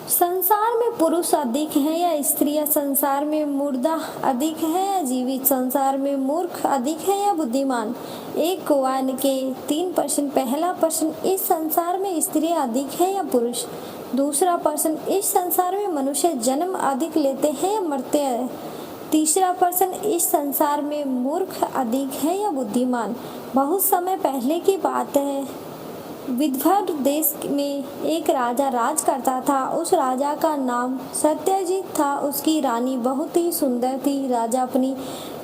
संसार में पुरुष अधिक हैं या स्त्रियां? संसार में मुर्दा अधिक है या जीवित? संसार में मूर्ख अधिक है या बुद्धिमान? एक कौवा के 3 प्रश्न। पहला प्रश्न, इस संसार में स्त्रियां अधिक है या पुरुष? दूसरा प्रश्न, इस संसार में मनुष्य जन्म अधिक लेते हैं या मरते हैं? तीसरा प्रश्न, इस संसार में मूर्ख अधिक है या बुद्धिमान? बहुत समय पहले की बात है, विदर्भ देश में एक राजा राज करता था। उस राजा का नाम सत्यजीत था। उसकी रानी बहुत ही सुंदर थी। राजा अपनी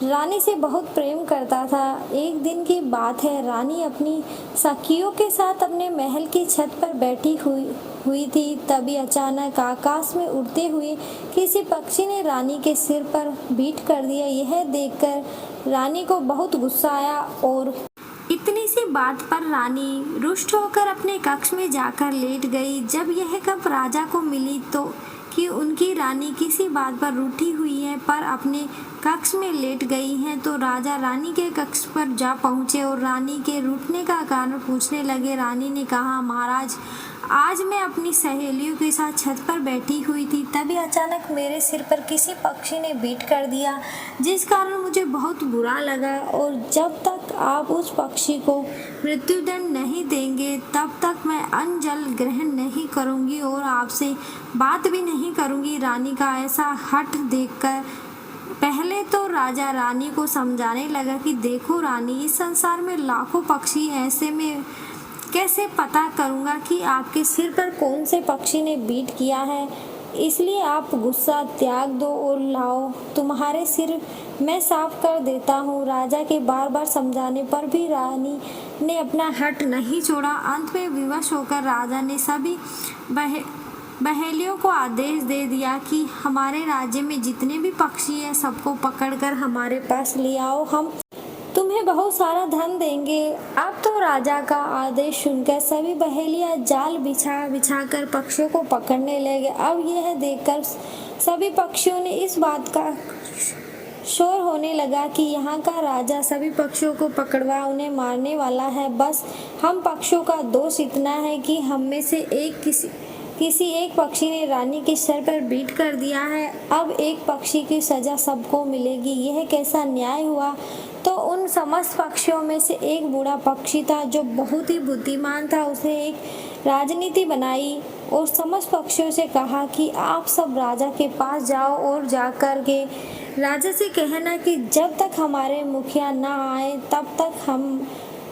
रानी से बहुत प्रेम करता था। एक दिन की बात है, रानी अपनी सखियों के साथ अपने महल की छत पर बैठी हुई थी। तभी अचानक आकाश में उड़ते हुए किसी पक्षी ने रानी के सिर पर बीट कर दिया। यह देखकर रानी को बहुत गुस्सा आया और इतनी सी बात पर रानी रुष्ट होकर अपने कक्ष में जाकर लेट गई। जब यह खबर राजा को मिली तो कि उनकी रानी किसी बात पर रूठी हुई है पर अपने कक्ष में लेट गई हैं, तो राजा रानी के कक्ष पर जा पहुंचे और रानी के रूठने का कारण पूछने लगे। रानी ने कहा, महाराज, आज मैं अपनी सहेलियों के साथ छत पर बैठी हुई थी, तभी अचानक मेरे सिर पर किसी पक्षी ने बीट कर दिया, जिस कारण मुझे बहुत बुरा लगा। और जब तक आप उस पक्षी को मृत्युदंड नहीं देंगे तब तक मैं अन्न जल ग्रहण नहीं करूंगी और आपसे बात भी नहीं करूंगी। रानी का ऐसा हठ देखकर पहले तो राजा रानी को समझाने लगा कि देखो रानी, इस संसार में लाखों पक्षी, ऐसे में कैसे पता करूंगा कि आपके सिर पर कौन से पक्षी ने बीट किया है। इसलिए आप गुस्सा त्याग दो और लाओ, तुम्हारे सिर मैं साफ कर देता हूँ। राजा के बार बार समझाने पर भी रानी ने अपना हठ नहीं छोड़ा। अंत में विवश होकर राजा ने सभी बहेलियों को आदेश दे दिया कि हमारे राज्य में जितने भी पक्षी हैं सबको पकड़कर हमारे पास ले आओ, हम तुम्हें बहुत सारा धन देंगे। अब तो राजा का आदेश सुनकर सभी बहेलियां जाल बिछाकर पक्षियों को पकड़ने लगे। अब यह देखकर सभी पक्षियों ने इस बात का शोर होने लगा कि यहाँ का राजा सभी पक्षियों को पकड़वा उन्हें मारने वाला है। बस हम पक्षियों का दोष इतना है कि हम में से किसी एक पक्षी ने रानी के सर पर बीट कर दिया है। अब एक पक्षी की सजा सबको मिलेगी। यह कैसा न्याय हुआ? तो उन समस्त पक्षियों में से एक बूढ़ा पक्षी था जो बहुत ही बुद्धिमान था। उसने एक राजनीति बनाई और समस्त पक्षियों से कहा कि आप सब राजा के पास जाओ और जाकर के राजा से कहना कि जब तक हमारे मुखिया ना आए तब तक हम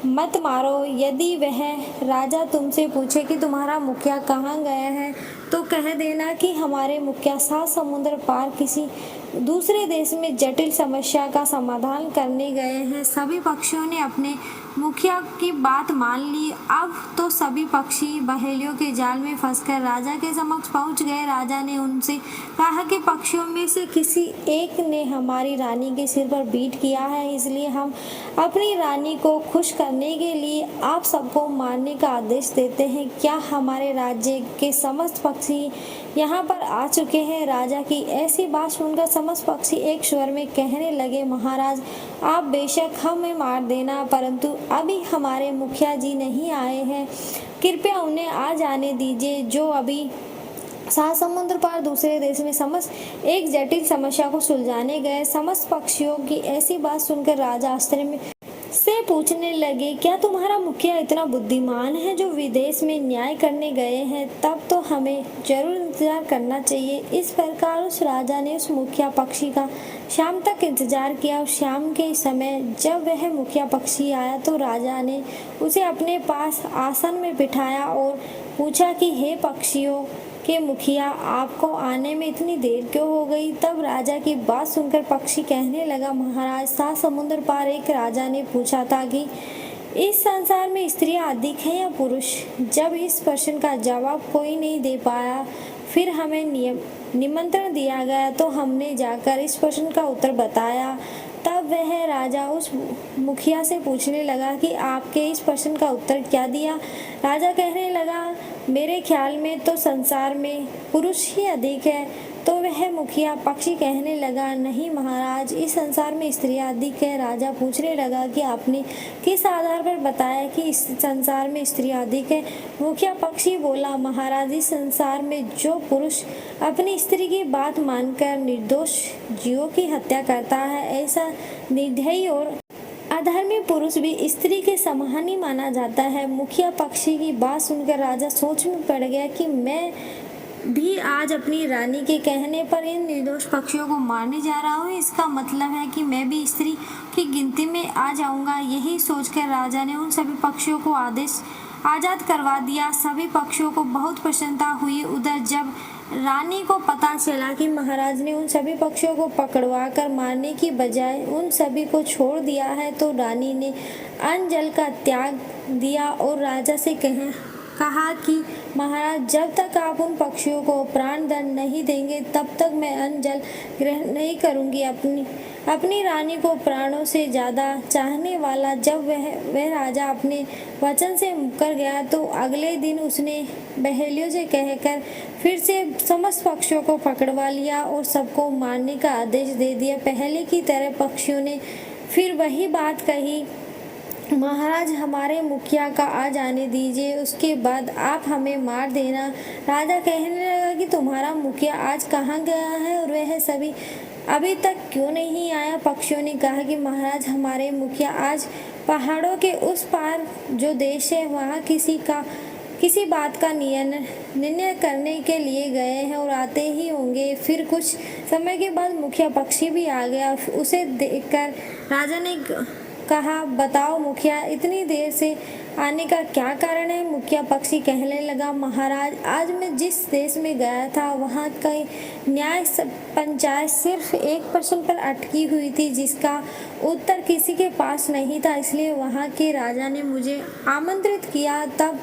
मत मारो। यदि वह राजा तुमसे पूछे कि तुम्हारा मुखिया कहाँ गया है, तो कह देना कि हमारे मुखिया 7 समुद्र पार किसी दूसरे देश में जटिल समस्या का समाधान करने गए हैं। सभी पक्षियों ने अपने मुखिया की बात मान ली। अब तो सभी पक्षी बहेलियों के जाल में फंसकर राजा के समक्ष पहुंच गए। राजा ने उनसे कहा कि पक्षियों में से किसी एक ने हमारी रानी के सिर पर बीट किया है, इसलिए हम अपनी रानी को खुश करने के लिए आप सबको मारने का आदेश देते हैं। क्या हमारे राज्य के समस्त पक्षी यहाँ पर आ चुके हैं? राजा की ऐसी बात सुनकर समस्त पक्षी एक स्वर में कहने लगे, महाराज, आप बेशक हमें मार देना, परंतु अभी हमारे मुखिया जी नहीं आए हैं। कृपया उन्हें आ जाने दीजिए, जो अभी 7 समुद्र पार दूसरे देश में समस्त एक जटिल समस्या को सुलझाने गए। समस्त पक्षियों की ऐसी बात सुनकर राजा आश्चर्य से पूछने लगे, क्या तुम्हारा मुखिया इतना बुद्धिमान है जो विदेश में न्याय करने गए हैं? तब तो हमें जरूर इंतजार करना चाहिए। इस प्रकार उस राजा ने उस मुखिया पक्षी का शाम तक इंतजार किया और शाम के समय जब वह मुखिया पक्षी आया तो राजा ने उसे अपने पास आसन में बिठाया और पूछा कि हे पक्षियों के मुखिया, आपको आने में इतनी देर क्यों हो गई? तब राजा की बात सुनकर पक्षी कहने लगा, महाराज, 7 समुद्र पार एक राजा ने पूछा था कि इस संसार में स्त्रियां अधिक हैं या पुरुष? जब इस प्रश्न का जवाब कोई नहीं दे पाया, फिर हमें निमंत्रण दिया गया तो हमने जाकर इस प्रश्न का उत्तर बताया। तब वह राजा उस मुखिया से पूछने लगा कि आपके इस प्रश्न का उत्तर क्या दिया? राजा कहने लगा, मेरे ख्याल में तो संसार में पुरुष ही अधिक है। तो वह मुखिया पक्षी कहने लगा, नहीं महाराज, इस संसार में स्त्रियां अधिक है। राजा पूछने लगा कि आपने किस आधार पर बताया कि इस संसार में स्त्रियां अधिक है? मुखिया पक्षी बोला, महाराज, इस संसार में जो पुरुष अपनी स्त्री की बात मानकर निर्दोष जीवों की हत्या करता है, ऐसा निर्दयी और अधर्मी पुरुष भी स्त्री के समान ही माना जाता है। मुखिया पक्षी की बात सुनकर राजा सोच में पड़ गया कि मैं भी आज अपनी रानी के कहने पर इन निर्दोष पक्षियों को मारने जा रहा हूँ। इसका मतलब है कि मैं भी स्त्री की गिनती में आ जाऊंगा। यही सोचकर राजा ने उन सभी पक्षियों को आजाद करवा दिया। सभी पक्षियों को बहुत प्रसन्नता हुई। उधर जब रानी को पता चला कि महाराज ने उन सभी पक्षियों को पकड़वा कर मारने की बजाय उन सभी को छोड़ दिया है, तो रानी ने अन्न जल का त्याग दिया और राजा से कहा कि महाराज, जब तक आप उन पक्षियों को प्राण दंड नहीं देंगे तब तक मैं अन्न जल ग्रहण नहीं करूंगी। अपनी रानी को प्राणों से ज़्यादा चाहने वाला जब वह राजा अपने वचन से मुकर गया, तो अगले दिन उसने बहेलियों से कहकर फिर से समस्त पक्षियों को पकड़वा लिया और सबको मारने का आदेश दे दिया। पहले की तरह पक्षियों ने फिर वही बात कही, महाराज, हमारे मुखिया का आ जाने दीजिए, उसके बाद आप हमें मार देना। राजा कहने लगा कि तुम्हारा मुखिया आज कहाँ गया है और वह सभी अभी तक क्यों नहीं आया? पक्षियों ने कहा कि महाराज, हमारे मुखिया आज पहाड़ों के उस पार जो देश है वहाँ किसी बात का निर्णय करने के लिए गए हैं और आते ही होंगे। फिर कुछ समय के बाद मुखिया पक्षी भी आ गया। उसे देखकर राजा ने कहा, बताओ मुखिया, इतनी देर से आने का क्या कारण है? मुखिया पक्षी कहने लगा, महाराज, आज मैं जिस देश में गया था वहाँ की न्याय पंचायत सिर्फ एक प्रश्न पर अटकी हुई थी जिसका उत्तर किसी के पास नहीं था, इसलिए वहाँ के राजा ने मुझे आमंत्रित किया। तब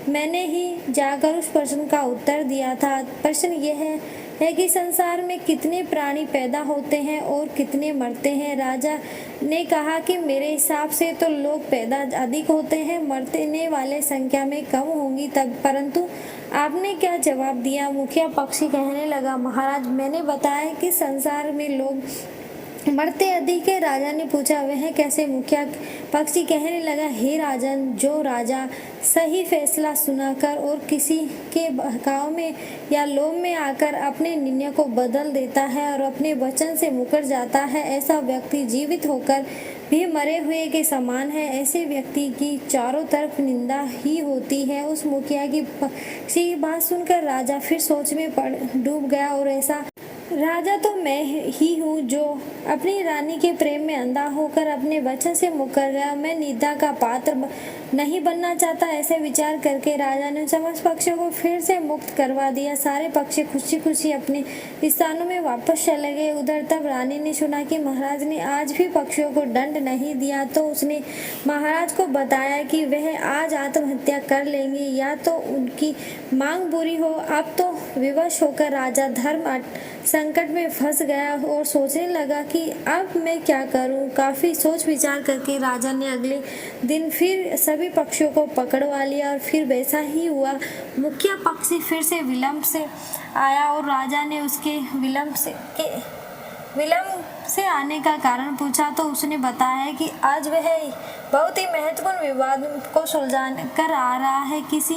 मैंने ही जाकर उस प्रश्न का उत्तर दिया था। प्रश्न यह है कि संसार में कितने प्राणी पैदा होते हैं और कितने मरते हैं? राजा ने कहा कि मेरे हिसाब से तो लोग पैदा अधिक होते हैं, मरने वाले संख्या में कम होंगी। तब परंतु आपने क्या जवाब दिया? मुखिया पक्षी कहने लगा, महाराज, मैंने बताया कि संसार में लोग मरते अधिक है। राजा ने पूछा, वह कैसे? मुखिया पक्षी कहने लगा, हे राजन, जो राजा सही फैसला सुनाकर और किसी के बहकाव में या लोभ में आकर अपने निर्णय को बदल देता है और अपने वचन से मुकर जाता है, ऐसा व्यक्ति जीवित होकर भी मरे हुए के समान है। ऐसे व्यक्ति की चारों तरफ निंदा ही होती है। उस मुखिया की पक्षी की बात सुनकर राजा फिर सोच में डूब गया और ऐसा राजा तो मैं ही हूँ जो अपनी रानी के प्रेम में अंधा होकर अपने वचन से मुकर गया। मैं निंदा का पात्र नहीं बनना चाहता। ऐसे विचार करके राजा ने समस्त पक्षियों को फिर से मुक्त करवा दिया। सारे पक्षी खुशी खुशी अपने स्थानों में वापस चले गए। उधर तब रानी ने सुना कि महाराज ने आज भी पक्षियों को दंड नहीं दिया, तो उसने महाराज को बताया कि वह आज आत्महत्या कर लेंगे या तो उनकी मांग बुरी हो। अब तो विवश होकर राजा धर्म संकट में फंस गया और सोचने लगा कि अब मैं क्या करूं। काफी सोच विचार करके राजा ने अगले दिन फिर सभी पक्षियों को पकड़वा लिया और फिर वैसा ही हुआ। मुखिया पक्षी फिर से विलंब से आया और राजा ने उसके विलंब से आने का कारण पूछा, तो उसने बताया कि आज वह बहुत ही महत्वपूर्ण विवाद को सुलझा कर आ रहा है। किसी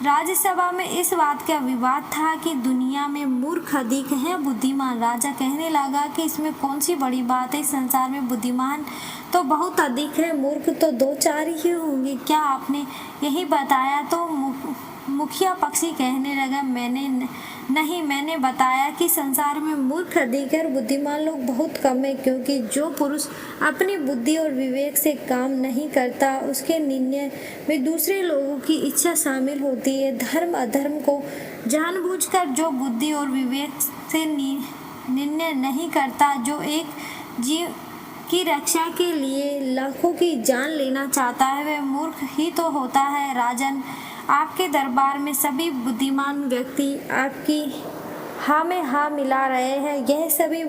राज्यसभा में इस बात का विवाद था कि दुनिया में मूर्ख अधिक है बुद्धिमान। राजा कहने लगा कि इसमें कौन सी बड़ी बात है? संसार में बुद्धिमान तो बहुत अधिक है, मूर्ख तो 2-4 ही होंगे। क्या आपने यही बताया? तो मुखिया पक्षी कहने लगा, मैंने बताया कि संसार में मूर्ख अधिक है और बुद्धिमान लोग बहुत कम है, क्योंकि जो पुरुष अपनी बुद्धि और विवेक से काम नहीं करता उसके निर्णय में दूसरे लोगों की इच्छा शामिल होती है। धर्म अधर्म को जानबूझकर जो बुद्धि और विवेक से निर्णय नहीं करता, जो एक जीव की रक्षा के लिए लाखों की जान लेना चाहता है, वह मूर्ख ही तो होता है। राजन, आपके दरबार में सभी बुद्धिमान व्यक्ति आपकी हाँ में हाँ मिला रहे हैं, यह सभी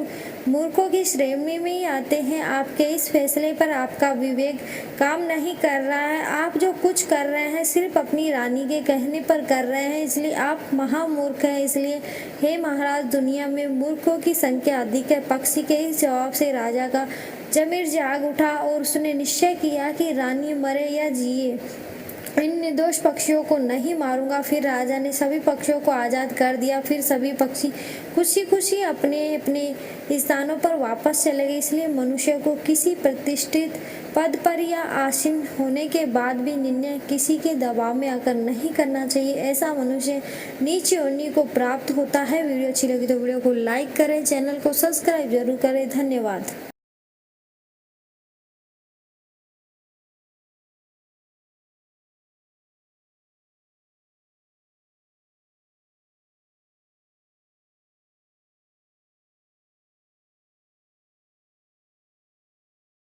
मूर्खों की श्रेणी में ही आते हैं। आपके इस फैसले पर आपका विवेक काम नहीं कर रहा है। आप जो कुछ कर रहे हैं सिर्फ अपनी रानी के कहने पर कर रहे हैं, इसलिए आप महामूर्ख हैं। इसलिए हे महाराज, दुनिया में मूर्खों की संख्या अधिक है। पक्षी के इस जवाब से राजा का जमीर जाग उठा और उसने निश्चय किया कि रानी मरे या जिए, इन निर्दोष पक्षियों को नहीं मारूंगा। फिर राजा ने सभी पक्षियों को आज़ाद कर दिया। फिर सभी पक्षी खुशी खुशी अपने अपने स्थानों पर वापस चले गए। इसलिए मनुष्य को किसी प्रतिष्ठित पद पर या आसीन होने के बाद भी निर्णय किसी के दबाव में आकर नहीं करना चाहिए। ऐसा मनुष्य नीच योनि को प्राप्त होता है। वीडियो अच्छी लगी तो वीडियो को लाइक करें, चैनल को सब्सक्राइब जरूर करें। धन्यवाद।